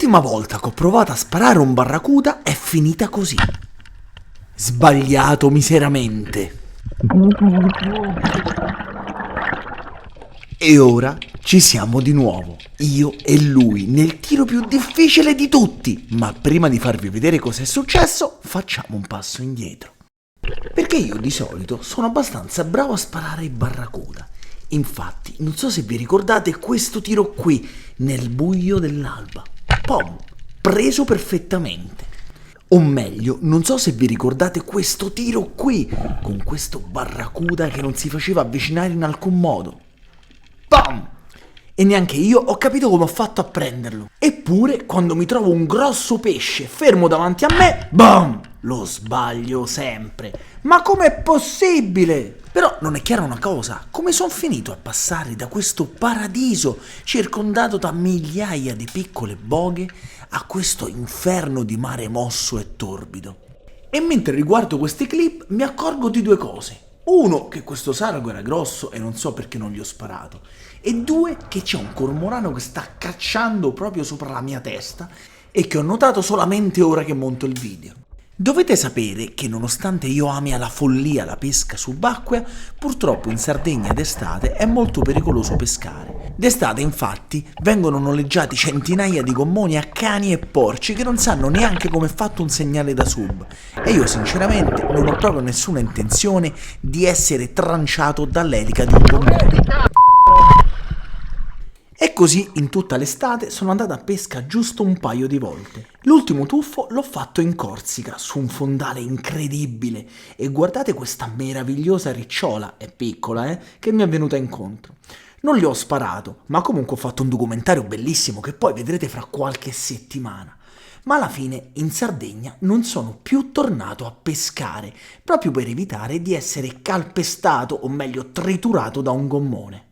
L'ultima volta che ho provato a sparare un barracuda è finita così. Sbagliato miseramente. E ora ci siamo di nuovo, io e lui, nel tiro più difficile di tutti. Ma prima di farvi vedere cosa è successo, facciamo un passo indietro. Perché io di solito sono abbastanza bravo a sparare i barracuda. Infatti, non so se vi ricordate questo tiro qui, nel buio dell'alba. Pom, preso perfettamente. O meglio, non so se vi ricordate questo tiro qui, con questo barracuda che non si faceva avvicinare in alcun modo. Pam! E neanche io ho capito come ho fatto a prenderlo. Eppure, quando mi trovo un grosso pesce fermo davanti a me, BAM! Lo sbaglio sempre. Ma com'è possibile? Però non è chiara una cosa, come sono finito a passare da questo paradiso circondato da migliaia di piccole boghe a questo inferno di mare mosso e torbido? E mentre riguardo questi clip mi accorgo di due cose. Uno, che questo sargo era grosso e non so perché non gli ho sparato. E due, che c'è un cormorano che sta cacciando proprio sopra la mia testa e che ho notato solamente ora che monto il video. Dovete sapere che nonostante io ami alla follia la pesca subacquea, purtroppo in Sardegna d'estate è molto pericoloso pescare. D'estate infatti vengono noleggiati centinaia di gommoni a cani e porci che non sanno neanche come è fatto un segnale da sub. E io sinceramente non ho proprio nessuna intenzione di essere tranciato dall'elica di un gommone. E così in tutta l'estate sono andato a pesca giusto un paio di volte. L'ultimo tuffo l'ho fatto in Corsica, su un fondale incredibile. E guardate questa meravigliosa ricciola, è piccola che mi è venuta incontro. Non gli ho sparato, ma comunque ho fatto un documentario bellissimo che poi vedrete fra qualche settimana. Ma alla fine in Sardegna non sono più tornato a pescare, proprio per evitare di essere calpestato, o meglio triturato da un gommone.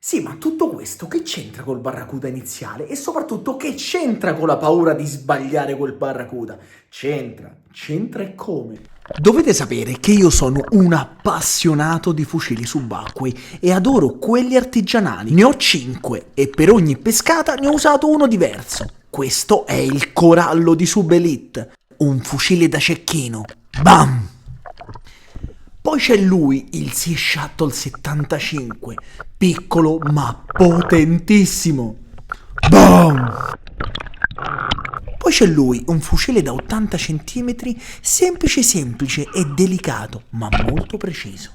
Sì, ma tutto questo che c'entra col barracuda iniziale? E soprattutto che c'entra con la paura di sbagliare quel barracuda? C'entra e come? Dovete sapere che io sono un appassionato di fucili subacquei e adoro quelli artigianali. Ne ho 5 e per ogni pescata ne ho usato uno diverso. Questo è il Corallo di Sub Elite, un fucile da cecchino. Bam! Poi c'è lui, il Sea Shuttle 75, piccolo ma potentissimo. Boom! Poi c'è lui, un fucile da 80 cm, semplice e delicato, ma molto preciso.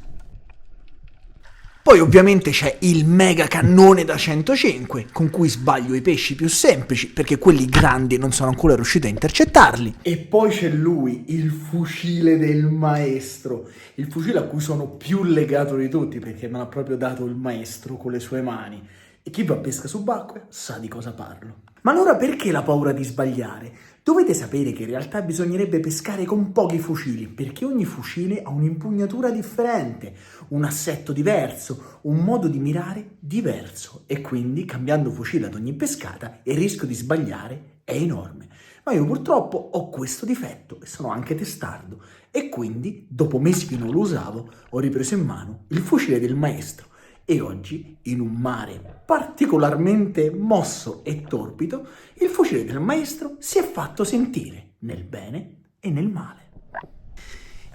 Poi ovviamente c'è il mega cannone da 105, con cui sbaglio i pesci più semplici, perché quelli grandi non sono ancora riuscito a intercettarli. E poi c'è lui, il fucile del maestro, il fucile a cui sono più legato di tutti, perché me l'ha proprio dato il maestro con le sue mani. E chi va a pesca subacquea sa di cosa parlo. Ma allora perché la paura di sbagliare? Dovete sapere che in realtà bisognerebbe pescare con pochi fucili, perché ogni fucile ha un'impugnatura differente, un assetto diverso, un modo di mirare diverso e quindi cambiando fucile ad ogni pescata il rischio di sbagliare è enorme. Ma io purtroppo ho questo difetto e sono anche testardo e quindi dopo mesi che non lo usavo ho ripreso in mano il fucile del maestro. E oggi, in un mare particolarmente mosso e torbido, il fucile del maestro si è fatto sentire nel bene e nel male.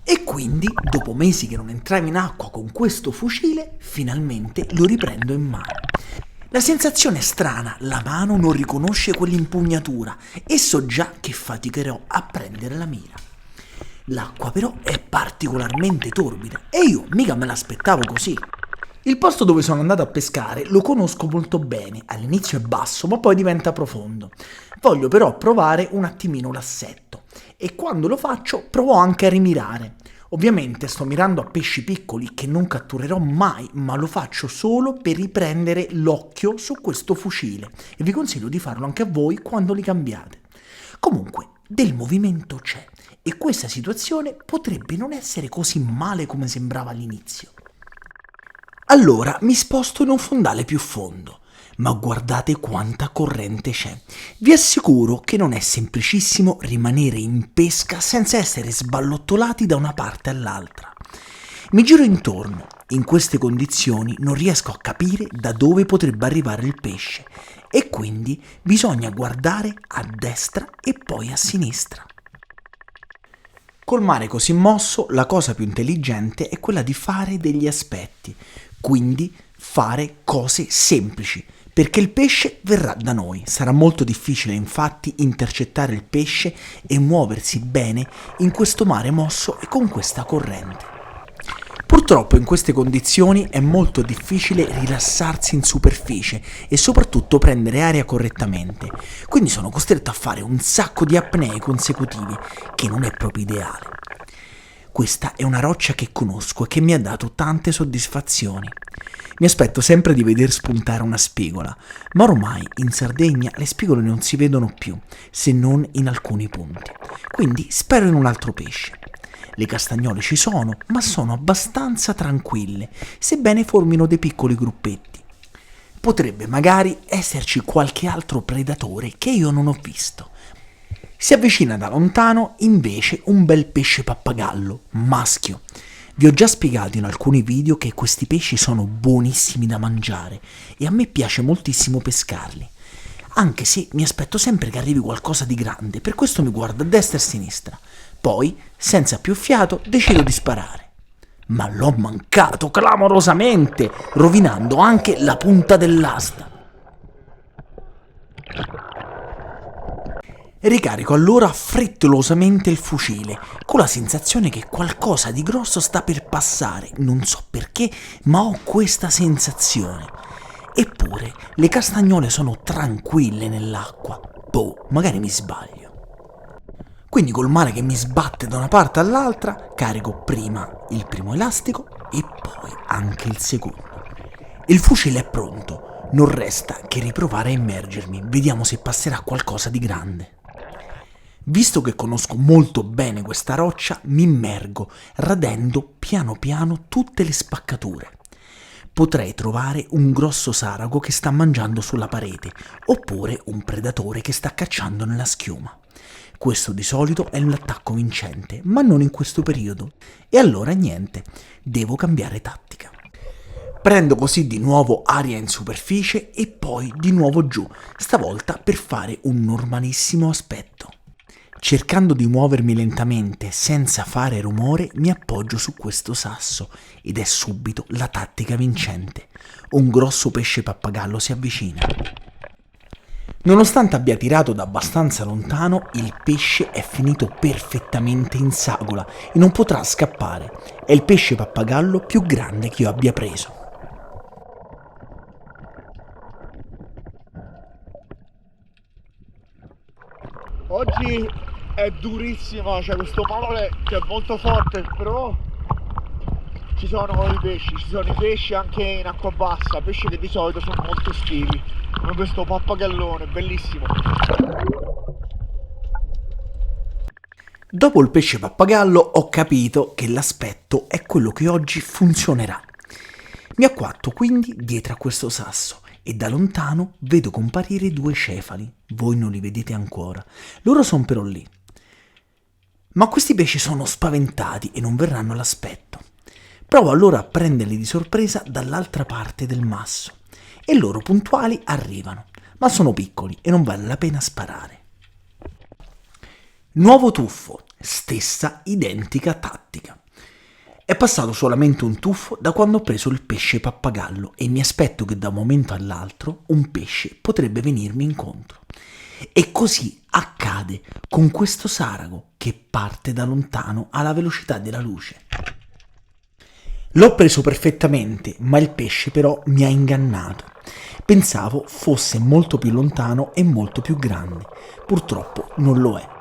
E quindi, dopo mesi che non entravo in acqua con questo fucile, finalmente lo riprendo in mano. La sensazione è strana, la mano non riconosce quell'impugnatura e so già che faticherò a prendere la mira. L'acqua però è particolarmente torbida e io mica me l'aspettavo così. Il posto dove sono andato a pescare lo conosco molto bene, all'inizio è basso ma poi diventa profondo. Voglio però provare un attimino l'assetto e quando lo faccio provo anche a rimirare. Ovviamente sto mirando a pesci piccoli che non catturerò mai, ma lo faccio solo per riprendere l'occhio su questo fucile e vi consiglio di farlo anche a voi quando li cambiate. Comunque, del movimento c'è e questa situazione potrebbe non essere così male come sembrava all'inizio. Allora mi sposto in un fondale più fondo, ma guardate quanta corrente c'è. Vi assicuro che non è semplicissimo rimanere in pesca senza essere sballottolati da una parte all'altra. Mi giro intorno In queste condizioni non riesco a capire da dove potrebbe arrivare il pesce e quindi bisogna guardare a destra e poi a sinistra. Col mare così mosso, la cosa più intelligente è quella di fare degli aspetti, quindi fare cose semplici, perché il pesce verrà da noi. Sarà molto difficile infatti intercettare il pesce e muoversi bene in questo mare mosso e con questa corrente. Purtroppo in queste condizioni è molto difficile rilassarsi in superficie e soprattutto prendere aria correttamente, quindi sono costretto a fare un sacco di apnee consecutive, che non è proprio ideale. Questa è una roccia che conosco e che mi ha dato tante soddisfazioni. Mi aspetto sempre di veder spuntare una spigola, ma ormai in Sardegna le spigole non si vedono più, se non in alcuni punti, quindi spero in un altro pesce. Le castagnole ci sono, ma sono abbastanza tranquille, sebbene formino dei piccoli gruppetti. Potrebbe magari esserci qualche altro predatore che io non ho visto. Si avvicina da lontano invece un bel pesce pappagallo, maschio. Vi ho già spiegato in alcuni video che questi pesci sono buonissimi da mangiare e a me piace moltissimo pescarli. Anche se mi aspetto sempre che arrivi qualcosa di grande, per questo mi guardo a destra e a sinistra. Poi, senza più fiato, decido di sparare. Ma l'ho mancato clamorosamente, rovinando anche la punta dell'asta. Ricarico allora frettolosamente il fucile, con la sensazione che qualcosa di grosso sta per passare. Non so perché, ma ho questa sensazione. Eppure, le castagnole sono tranquille nell'acqua. Boh, magari mi sbaglio. Quindi col mare che mi sbatte da una parte all'altra, carico prima il primo elastico e poi anche il secondo. Il fucile è pronto, non resta che riprovare a immergermi, vediamo se passerà qualcosa di grande. Visto che conosco molto bene questa roccia, mi immergo, radendo piano piano tutte le spaccature. Potrei trovare un grosso sarago che sta mangiando sulla parete, oppure un predatore che sta cacciando nella schiuma. Questo di solito è l'attacco vincente, ma non in questo periodo. E allora niente, devo cambiare tattica. Prendo così di nuovo aria in superficie e poi di nuovo giù, stavolta per fare un normalissimo aspetto. Cercando di muovermi lentamente senza fare rumore, mi appoggio su questo sasso ed è subito la tattica vincente. Un grosso pesce pappagallo si avvicina. Nonostante abbia tirato da abbastanza lontano, il pesce è finito perfettamente in sagola e non potrà scappare. È il pesce pappagallo più grande che io abbia preso. Oggi è durissima, c'è questo mare che è molto forte, però ci sono i pesci anche in acqua bassa, pesci che di solito sono molto estivi, come questo pappagallone, bellissimo. Dopo il pesce pappagallo ho capito che l'aspetto è quello che oggi funzionerà. Mi acquatto quindi dietro a questo sasso e da lontano vedo comparire due cefali. Voi non li vedete ancora, loro sono però lì. Ma questi pesci sono spaventati e non verranno all'aspetto. Provo allora a prenderli di sorpresa dall'altra parte del masso e loro puntuali arrivano, ma sono piccoli e non vale la pena sparare. Nuovo tuffo, stessa identica tattica. È passato solamente un tuffo da quando ho preso il pesce pappagallo e mi aspetto che da un momento all'altro un pesce potrebbe venirmi incontro. E così accade con questo sarago che parte da lontano alla velocità della luce. L'ho preso perfettamente, ma il pesce però mi ha ingannato. Pensavo fosse molto più lontano e molto più grande. Purtroppo non lo è.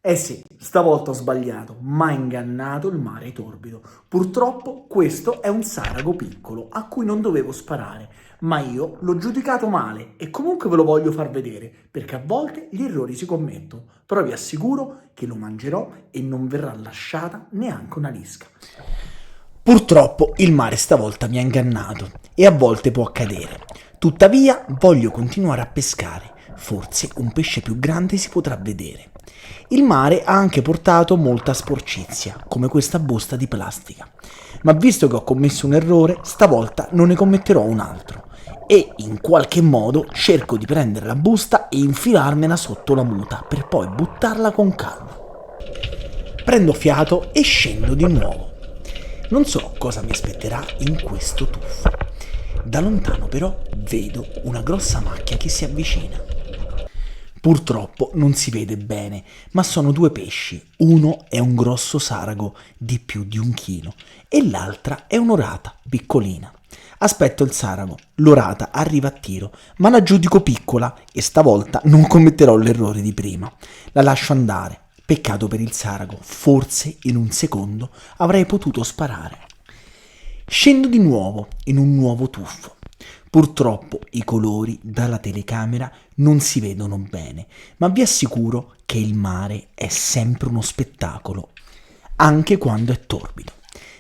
Eh sì, stavolta ho sbagliato, m'ha ingannato il mare torbido. Purtroppo questo è un sarago piccolo a cui non dovevo sparare, ma io l'ho giudicato male e comunque ve lo voglio far vedere, perché a volte gli errori si commettono, però vi assicuro che lo mangerò e non verrà lasciata neanche una lisca. Purtroppo il mare stavolta mi ha ingannato e a volte può accadere. Tuttavia voglio continuare a pescare. forse un pesce più grande si potrà vedere. Il mare ha anche portato molta sporcizia, come questa busta di plastica. Ma visto che ho commesso un errore, stavolta non ne commetterò un altro. E in qualche modo cerco di prendere la busta e infilarmela sotto la muta per poi buttarla con calma. Prendo fiato e scendo di nuovo. Non so cosa mi aspetterà in questo tuffo. Da lontano però vedo una grossa macchia che si avvicina. Purtroppo non si vede bene, ma sono due pesci. Uno è un grosso sarago di più di 1 chilo e l'altra è un'orata piccolina. Aspetto il sarago, l'orata arriva a tiro, ma la giudico piccola e stavolta non commetterò l'errore di prima. La lascio andare. Peccato per il sarago, forse in un secondo avrei potuto sparare. Scendo di nuovo in un nuovo tuffo. Purtroppo i colori dalla telecamera non si vedono bene, ma vi assicuro che il mare è sempre uno spettacolo, anche quando è torbido.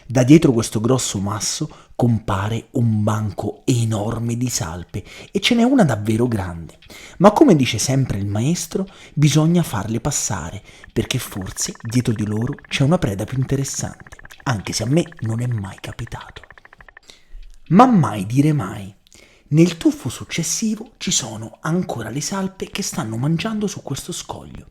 Da dietro questo grosso masso compare un banco enorme di salpe e ce n'è una davvero grande. Ma come dice sempre il maestro, bisogna farle passare, perché forse dietro di loro c'è una preda più interessante, anche se a me non è mai capitato. Ma mai dire mai. Nel tuffo successivo ci sono ancora le salpe che stanno mangiando su questo scoglio.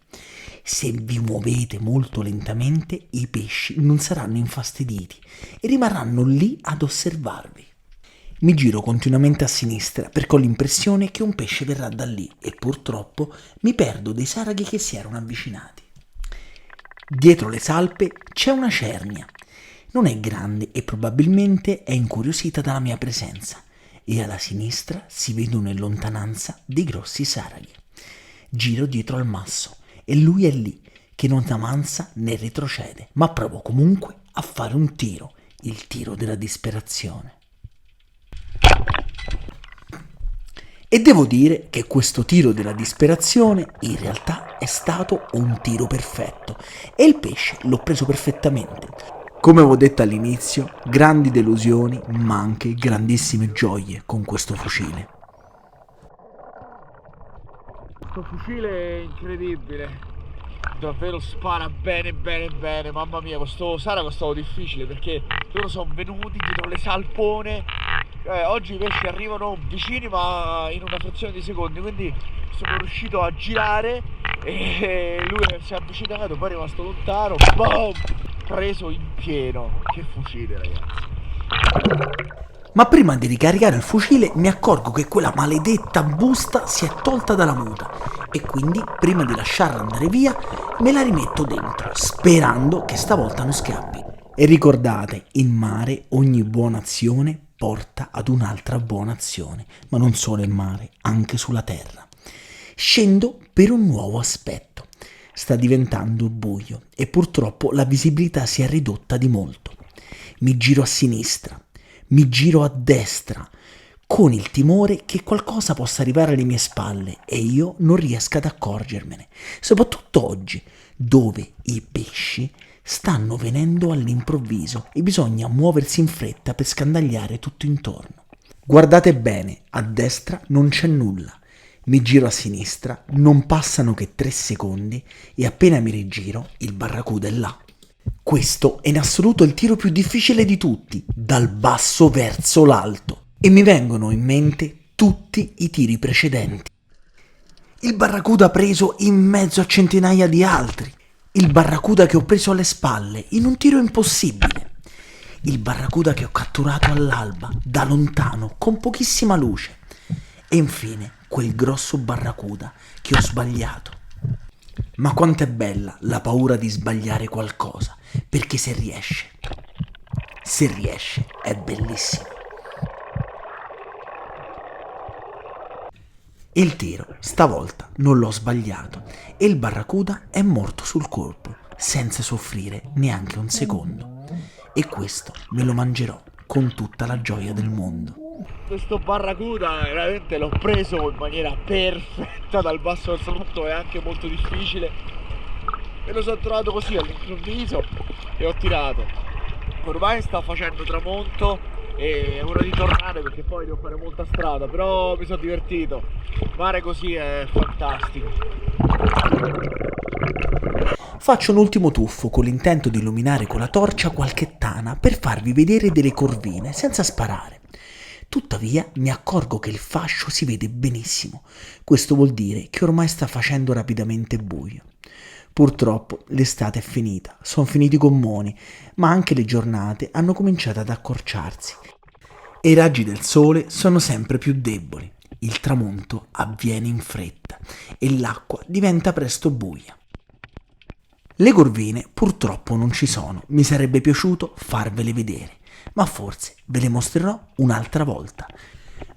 Se vi muovete molto lentamente, i pesci non saranno infastiditi e rimarranno lì ad osservarvi. Mi giro continuamente a sinistra perché ho l'impressione che un pesce verrà da lì e purtroppo mi perdo dei saraghi che si erano avvicinati. Dietro le salpe c'è una cernia. Non è grande e probabilmente è incuriosita dalla mia presenza. E alla sinistra si vedono in lontananza dei grossi saraghi. Giro dietro al masso e lui è lì, che non avanza né retrocede, ma provo comunque a fare un tiro, il tiro della disperazione. E devo dire che questo tiro della disperazione in realtà è stato un tiro perfetto e il pesce l'ho preso perfettamente. Come avevo detto all'inizio, grandi delusioni, ma anche grandissime gioie con questo fucile. Questo fucile è incredibile, davvero spara bene, mamma mia, questo sarago è stato difficile perché loro sono venuti dietro le salpone, oggi i pesci arrivano vicini ma in una frazione di secondi, quindi sono riuscito a girare e lui si è avvicinato, poi è rimasto lontano, boom! Preso in pieno. Che fucile, ragazzi. Ma prima di ricaricare il fucile mi accorgo che quella maledetta busta si è tolta dalla muta e quindi prima di lasciarla andare via me la rimetto dentro, sperando che stavolta non scappi. E ricordate, in mare ogni buona azione porta ad un'altra buona azione, ma non solo in mare, anche sulla terra. Scendo per un nuovo aspetto. Sta diventando buio e purtroppo la visibilità si è ridotta di molto. Mi giro a sinistra, mi giro a destra, con il timore che qualcosa possa arrivare alle mie spalle e io non riesca ad accorgermene, soprattutto oggi, dove i pesci stanno venendo all'improvviso e bisogna muoversi in fretta per scandagliare tutto intorno. Guardate bene, a destra non c'è nulla. Mi giro a sinistra, non passano che 3 secondi e appena mi rigiro il barracuda è là. Questo è in assoluto il tiro più difficile di tutti, dal basso verso l'alto, e mi vengono in mente tutti i tiri precedenti. Il barracuda preso in mezzo a centinaia di altri, il barracuda che ho preso alle spalle in un tiro impossibile, il barracuda che ho catturato all'alba, da lontano, con pochissima luce, e infine quel grosso barracuda che ho sbagliato. Ma quanto è bella la paura di sbagliare qualcosa, perché se riesce è bellissimo. Il tiro stavolta non l'ho sbagliato e il barracuda è morto sul colpo, senza soffrire neanche un secondo. E questo me lo mangerò con tutta la gioia del mondo. Questo barracuda veramente l'ho preso in maniera perfetta dal basso verso l'alto, è anche molto difficile e lo sono trovato così all'improvviso e ho tirato. Ormai sta facendo tramonto, e uno di tornare perché poi devo fare molta strada, però mi sono divertito. Mare così è fantastico. Faccio un ultimo tuffo con l'intento di illuminare con la torcia qualche tana per farvi vedere delle corvine senza sparare. Tuttavia mi accorgo che il fascio si vede benissimo. Questo vuol dire che ormai sta facendo rapidamente buio. Purtroppo l'estate è finita, sono finiti i gommoni, ma anche le giornate hanno cominciato ad accorciarsi e i raggi del sole sono sempre più deboli. Il tramonto avviene in fretta e l'acqua diventa presto buia. Le corvine purtroppo non ci sono, mi sarebbe piaciuto farvele vedere, ma forse ve le mostrerò un'altra volta.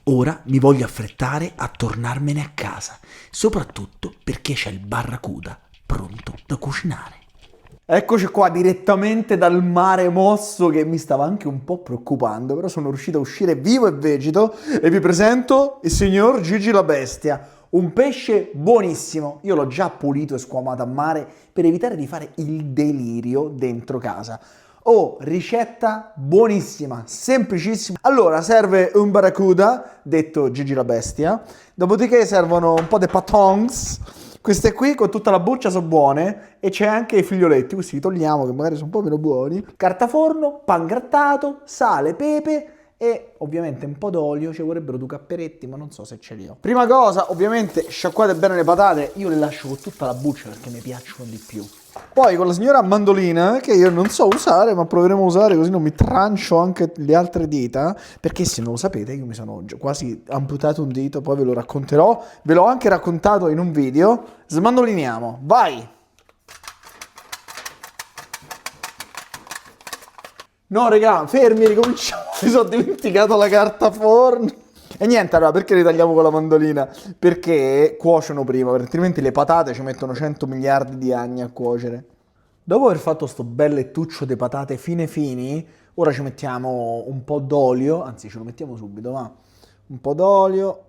Ora mi voglio affrettare a tornarmene a casa, soprattutto perché c'è il barracuda pronto da cucinare. Eccoci qua direttamente dal mare mosso che mi stava anche un po' preoccupando, però sono riuscito a uscire vivo e vegeto e vi presento il signor Gigi la Bestia. Un pesce buonissimo, io l'ho già pulito e squamato a mare per evitare di fare il delirio dentro casa. Oh, ricetta buonissima, semplicissima. Allora, serve un barracuda, detto Gigi la Bestia, dopodiché servono un po' di patons. Queste qui con tutta la buccia sono buone e c'è anche i figlioletti, questi li togliamo che magari sono un po' meno buoni. Carta forno, pan grattato, sale, pepe e ovviamente un po' d'olio, ci vorrebbero due capperetti ma non so se ce li ho. Prima cosa, ovviamente sciacquate bene le patate, io le lascio con tutta la buccia perché mi piacciono di più. Poi con la signora mandolina, che io non so usare, ma proveremo a usare così non mi trancio anche le altre dita, perché se non lo sapete io mi sono quasi amputato un dito, poi ve lo racconterò, ve l'ho anche raccontato in un video. Smandoliniamo, vai! No regà, fermi, ricominciamo, mi sono dimenticato la carta forno. E niente, allora, perché li tagliamo con la mandolina? Perché cuociono prima, altrimenti le patate ci mettono 100 miliardi di anni a cuocere. Dopo aver fatto sto bel lettuccio di patate fine fini, ora ci mettiamo un po' d'olio, anzi ce lo mettiamo subito, va? Un po' d'olio,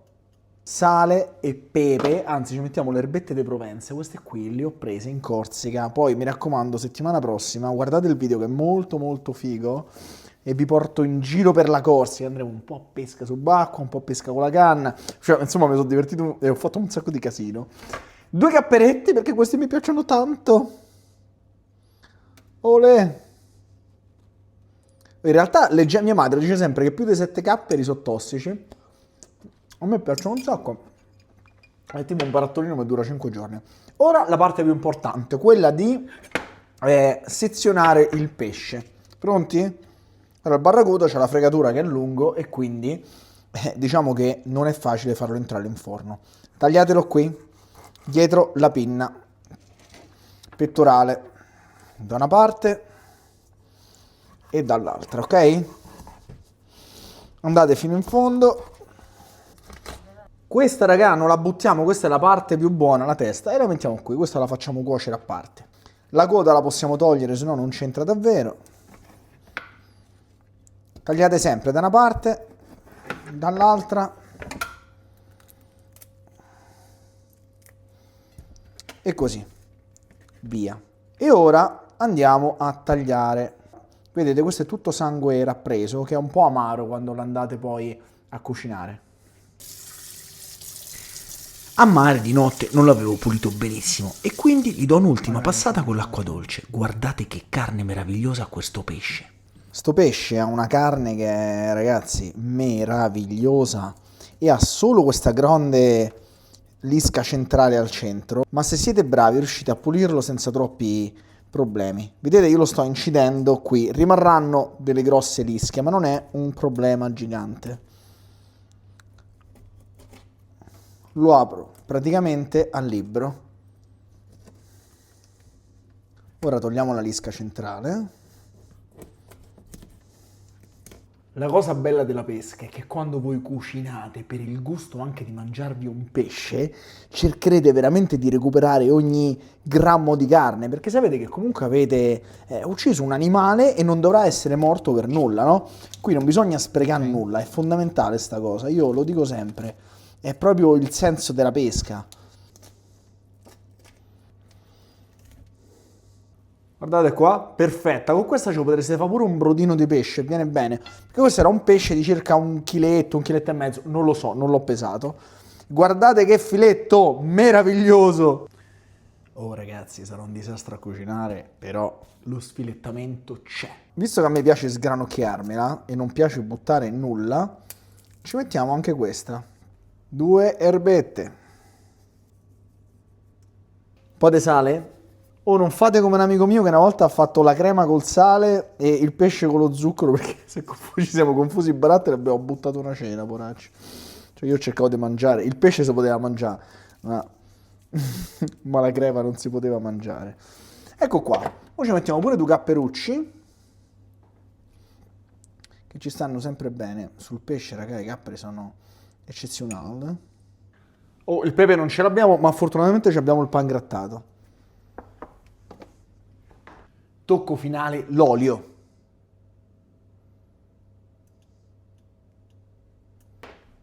sale e pepe, anzi ci mettiamo le erbette di Provenza, queste qui le ho prese in Corsica. Poi mi raccomando, settimana prossima guardate il video che è molto molto figo e vi porto in giro per la Corsica, andremo un po' a pesca subacquea, un po' a pesca con la canna, cioè insomma mi sono divertito e ho fatto un sacco di casino. 2 capperetti perché questi mi piacciono tanto. Olè. In realtà mia madre dice sempre che più di 7 capperi sono tossici. A me piacciono un sacco. È tipo un barattolino che dura 5 giorni. Ora la parte più importante, quella di sezionare il pesce. Pronti? Allora, il barracuda c'ha la fregatura che è lungo e quindi diciamo che non è facile farlo entrare in forno. Tagliatelo qui, dietro la pinna, pettorale da una parte e dall'altra, ok? Andate fino in fondo. Questa raga non la buttiamo, questa è la parte più buona, la testa, e la mettiamo qui, questa la facciamo cuocere a parte. La coda la possiamo togliere, se no non c'entra davvero. Tagliate sempre da una parte, dall'altra e così via. E ora andiamo a tagliare. Vedete, questo è tutto sangue rappreso che è un po' amaro quando lo andate poi a cucinare. A mare di notte non l'avevo pulito benissimo e quindi gli do un'ultima passata con l'acqua dolce. Guardate che carne meravigliosa questo pesce. Sto pesce ha una carne che è, ragazzi, meravigliosa e ha solo questa grande lisca centrale al centro, ma se siete bravi riuscite a pulirlo senza troppi problemi. Vedete, io lo sto incidendo qui, rimarranno delle grosse lische, ma non è un problema gigante. Lo apro praticamente al libro. Ora togliamo la lisca centrale. La cosa bella della pesca è che quando voi cucinate per il gusto anche di mangiarvi un pesce, cercherete veramente di recuperare ogni grammo di carne, perché sapete che comunque avete ucciso un animale e non dovrà essere morto per nulla, no? Qui non bisogna sprecare nulla, è fondamentale sta cosa, io lo dico sempre, è proprio il senso della pesca. Guardate qua, perfetta. Con questa ci potreste fare pure un brodino di pesce, viene bene. Perché questo era un pesce di circa un chiletto e mezzo. Non lo so, non l'ho pesato. Guardate che filetto meraviglioso. Oh ragazzi, sarà un disastro a cucinare, però lo sfilettamento c'è. Visto che a me piace sgranocchiarmela e non piace buttare nulla, ci mettiamo anche questa. 2 erbette. Un po' di sale. O non fate come un amico mio che una volta ha fatto la crema col sale e il pesce con lo zucchero, perché ci siamo confusi i baratteri e abbiamo buttato una cena, poracci. Cioè io cercavo di mangiare, il pesce si poteva mangiare, ma, ma la crema non si poteva mangiare. Ecco qua, ora ci mettiamo pure due capperucci, che ci stanno sempre bene. Sul pesce, ragazzi, i capperi sono eccezionali. Oh, il pepe non ce l'abbiamo, ma fortunatamente abbiamo il pangrattato. Tocco finale, l'olio.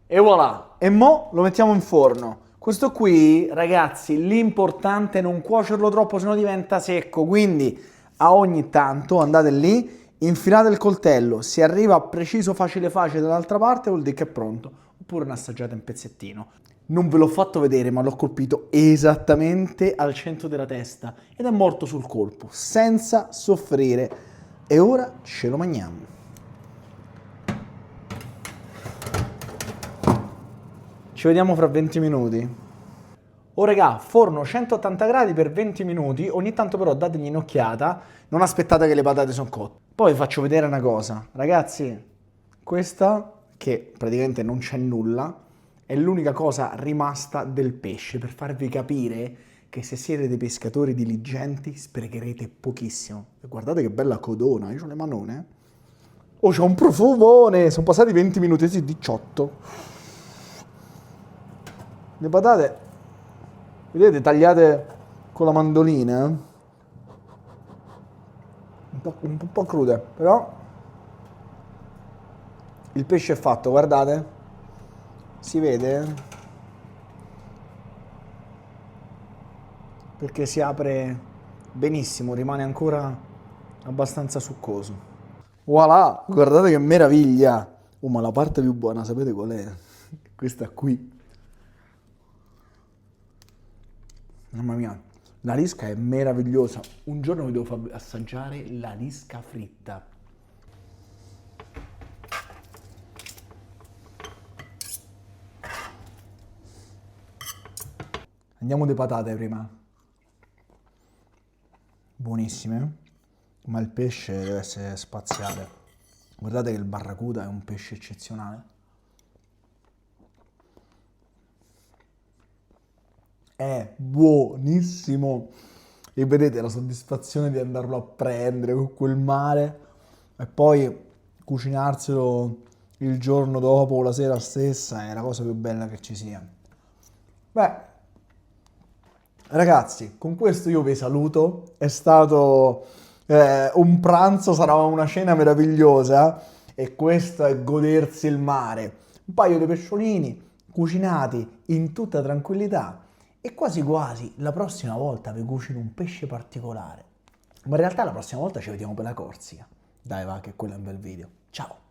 E voilà! E mo lo mettiamo in forno. Questo qui, ragazzi, l'importante è non cuocerlo troppo, sennò diventa secco. Quindi a ogni tanto andate lì, infilate il coltello. Se arriva preciso, facile, facile dall'altra parte, vuol dire che è pronto. Oppure un'assaggiata in pezzettino. Non ve l'ho fatto vedere, ma l'ho colpito esattamente al centro della testa ed è morto sul colpo, senza soffrire. E ora ce lo mangiamo. Ci vediamo fra 20 minuti. Oh regà, forno 180 gradi per 20 minuti, ogni tanto però dategli un'occhiata, non aspettate che le patate sono cotte. Poi vi faccio vedere una cosa, ragazzi, questa, che praticamente non c'è nulla, è l'unica cosa rimasta del pesce, per farvi capire che se siete dei pescatori diligenti sprecherete pochissimo. E guardate che bella codona, io ho le manone. Oh, c'ho un profumone, sono passati 20 minuti, sì, 18. Le patate, vedete, tagliate con la mandolina, un po' crude, però il pesce è fatto, guardate. Si vede? Perché si apre benissimo, rimane ancora abbastanza succoso. Voilà, guardate che meraviglia! Oh, ma la parte più buona, sapete qual è? Questa qui. Mamma mia, la lisca è meravigliosa. Un giorno vi devo far assaggiare la lisca fritta. Andiamo di patate prima. Buonissime, ma il pesce deve essere spaziale. Guardate che il barracuda è un pesce eccezionale. È buonissimo. E vedete la soddisfazione di andarlo a prendere con quel mare e poi cucinarselo il giorno dopo o la sera stessa è la cosa più bella che ci sia. Beh, ragazzi, con questo io vi saluto, è stato un pranzo, sarà una cena meravigliosa e questo è godersi il mare. Un paio di pesciolini cucinati in tutta tranquillità e quasi quasi la prossima volta vi cucino un pesce particolare. Ma in realtà la prossima volta ci vediamo per la Corsica. Dai va, che quello è un bel video. Ciao!